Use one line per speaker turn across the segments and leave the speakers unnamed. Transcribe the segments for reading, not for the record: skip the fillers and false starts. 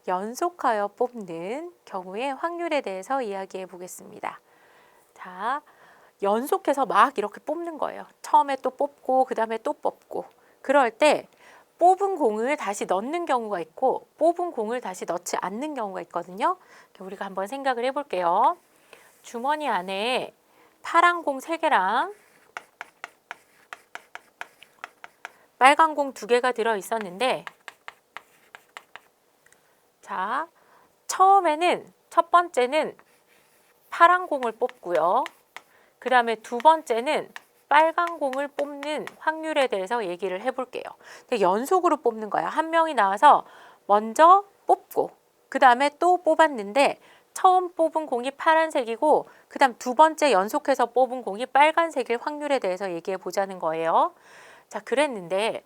연속하여 뽑는 경우의 확률에 대해서 이야기해 보겠습니다. 자, 연속해서 막 이렇게 뽑는 거예요. 처음에 또 뽑고 그 다음에 또 뽑고. 그럴 때 뽑은 공을 다시 넣는 경우가 있고 뽑은 공을 다시 넣지 않는 경우가 있거든요. 우리가 한번 생각을 해볼게요. 주머니 안에 파란 공 3개랑 빨간 공 2개가 들어 있었는데, 자, 처음에는 첫 번째는 파란 공을 뽑고요. 그 다음에 두 번째는 빨간 공을 뽑는 확률에 대해서 얘기를 해볼게요. 연속으로 뽑는 거야. 한 명이 나와서 먼저 뽑고 그 다음에 또 뽑았는데 처음 뽑은 공이 파란색이고 그 다음 두 번째 연속해서 뽑은 공이 빨간색일 확률에 대해서 얘기해 보자는 거예요. 자, 그랬는데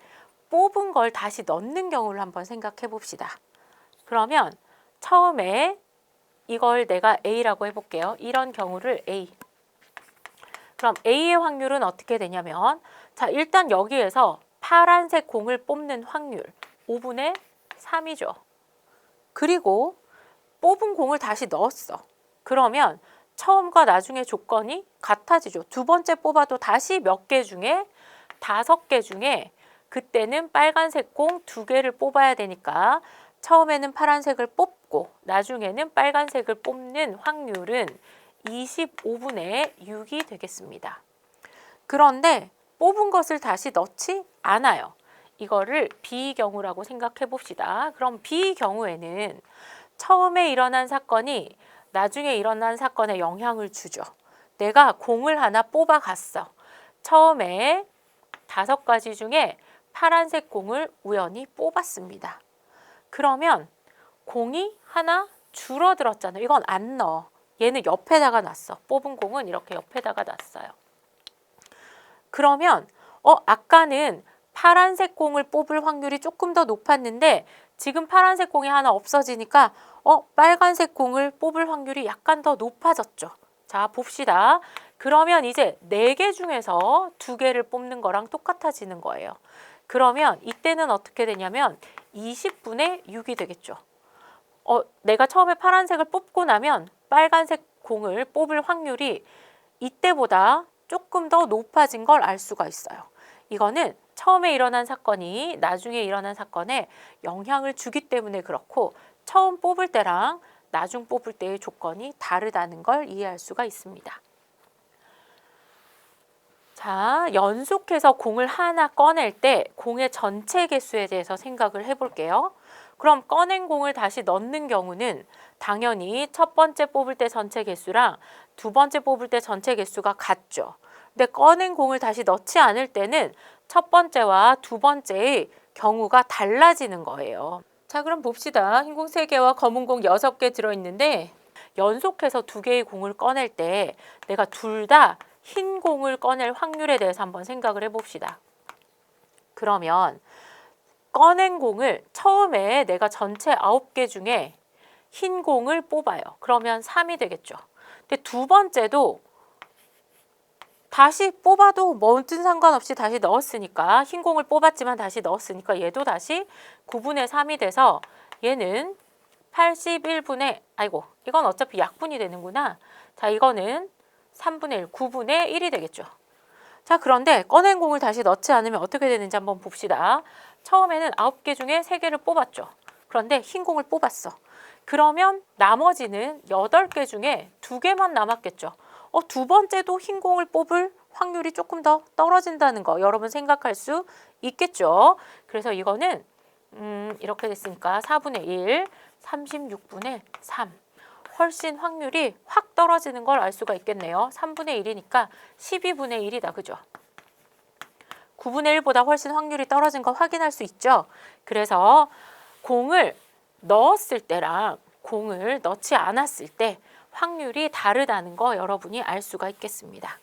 뽑은 걸 다시 넣는 경우를 한번 생각해 봅시다. 그러면 처음에 이걸 내가 A라고 해볼게요. 이런 경우를 A. 그럼 A의 확률은 어떻게 되냐면, 자, 일단 여기에서 파란색 공을 뽑는 확률 5분의 3이죠. 그리고 뽑은 공을 다시 넣었어. 그러면 처음과 나중에 조건이 같아지죠. 두 번째 뽑아도 다시 몇 개 중에 5개 중에 그때는 빨간색 공 2개를 뽑아야 되니까 처음에는 파란색을 뽑고 나중에는 빨간색을 뽑는 확률은 25분의 6이 되겠습니다. 그런데 뽑은 것을 다시 넣지 않아요. 이거를 B 경우라고 생각해 봅시다. 그럼 B 경우에는 처음에 일어난 사건이 나중에 일어난 사건에 영향을 주죠. 내가 공을 하나 뽑아 갔어. 처음에 5가지 중에 파란색 공을 우연히 뽑았습니다. 그러면 공이 하나 줄어들었잖아요. 이건 안 넣어. 얘는 옆에다가 놨어. 뽑은 공은 이렇게 옆에다가 놨어요. 그러면 아까는 파란색 공을 뽑을 확률이 조금 더 높았는데 지금 파란색 공이 하나 없어지니까 빨간색 공을 뽑을 확률이 약간 더 높아졌죠. 자, 봅시다. 그러면 이제 4개 중에서 2개를 뽑는 거랑 똑같아지는 거예요. 그러면 이때는 어떻게 되냐면 20분의 6이 되겠죠. 내가 처음에 파란색을 뽑고 나면 빨간색 공을 뽑을 확률이 이때보다 조금 더 높아진 걸 알 수가 있어요. 이거는 처음에 일어난 사건이 나중에 일어난 사건에 영향을 주기 때문에 그렇고 처음 뽑을 때랑 나중 뽑을 때의 조건이 다르다는 걸 이해할 수가 있습니다. 자, 연속해서 공을 하나 꺼낼 때 공의 전체 개수에 대해서 생각을 해볼게요. 그럼 꺼낸 공을 다시 넣는 경우는 당연히 첫 번째 뽑을 때 전체 개수랑 두 번째 뽑을 때 전체 개수가 같죠. 근데 꺼낸 공을 다시 넣지 않을 때는 첫 번째와 두 번째의 경우가 달라지는 거예요. 자, 그럼 봅시다. 흰 공 3개와 검은 공 6개 들어있는데 연속해서 2개의 공을 꺼낼 때 내가 둘 다 흰 공을 꺼낼 확률에 대해서 한번 생각을 해봅시다. 그러면 꺼낸 공을 처음에 내가 전체 9개 중에 흰 공을 뽑아요. 그러면 3이 되겠죠. 근데 두 번째도 다시 뽑아도 뭐든 상관없이 다시 넣었으니까 흰 공을 뽑았지만 다시 넣었으니까 얘도 다시 9분의 3이 돼서 얘는 81분의 이건 어차피 약분이 되는구나. 자, 이거는 3분의 1, 9분의 1이 되겠죠. 자, 그런데 꺼낸 공을 다시 넣지 않으면 어떻게 되는지 한번 봅시다. 처음에는 9개 중에 3개를 뽑았죠. 그런데 흰 공을 뽑았어. 그러면 나머지는 8개 중에 2개만 남았겠죠. 두 번째도 흰 공을 뽑을 확률이 조금 더 떨어진다는 거 여러분 생각할 수 있겠죠. 그래서 이거는 이렇게 됐으니까 4분의 1, 36분의 3. 훨씬 확률이 확 떨어지는 걸 알 수가 있겠네요. 3분의 1이니까 12분의 1이다. 그죠? 9분의 1보다 훨씬 확률이 떨어진 거 확인할 수 있죠. 그래서 공을 넣었을 때랑 공을 넣지 않았을 때 확률이 다르다는 거 여러분이 알 수가 있겠습니다.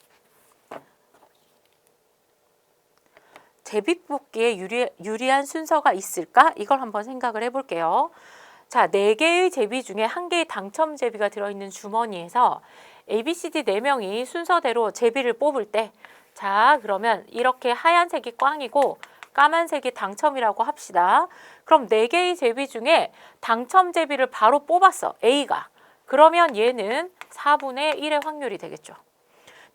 제비뽑기에 유리한 순서가 있을까? 이걸 한번 생각을 해볼게요. 자, 4개의 제비 중에 1개의 당첨 제비가 들어있는 주머니에서 ABCD 4명이 순서대로 제비를 뽑을 때, 자, 그러면 이렇게 하얀색이 꽝이고 까만색이 당첨이라고 합시다. 그럼 4개의 제비 중에 당첨 제비를 바로 뽑았어. A가. 그러면 얘는 4분의 1의 확률이 되겠죠.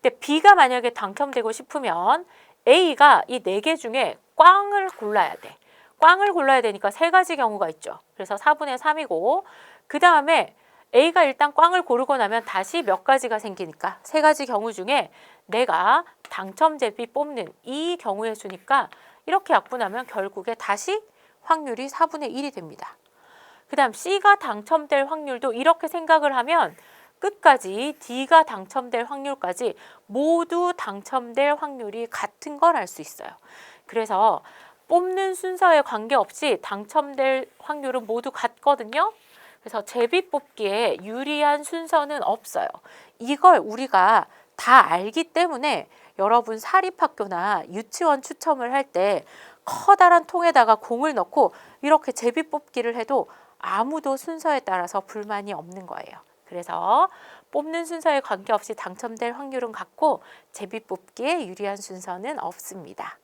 근데 B가 만약에 당첨되고 싶으면 A가 이 4개 중에 꽝을 골라야 돼. 꽝을 골라야 되니까 3가지 경우가 있죠. 그래서 4분의 3이고 그 다음에 A가 일단 꽝을 고르고 나면 다시 몇 가지가 생기니까 3가지 경우 중에 내가 당첨 제비 뽑는 이 경우의 수니까 이렇게 약분하면 결국에 다시 확률이 4분의 1이 됩니다. 그 다음 C가 당첨될 확률도 이렇게 생각을 하면 끝까지 D가 당첨될 확률까지 모두 당첨될 확률이 같은 걸 알 수 있어요. 그래서 뽑는 순서에 관계없이 당첨될 확률은 모두 같거든요. 그래서 제비 뽑기에 유리한 순서는 없어요. 이걸 우리가 다 알기 때문에 여러분 사립학교나 유치원 추첨을 할 때 커다란 통에다가 공을 넣고 이렇게 제비 뽑기를 해도 아무도 순서에 따라서 불만이 없는 거예요. 그래서 뽑는 순서에 관계없이 당첨될 확률은 같고 제비 뽑기에 유리한 순서는 없습니다.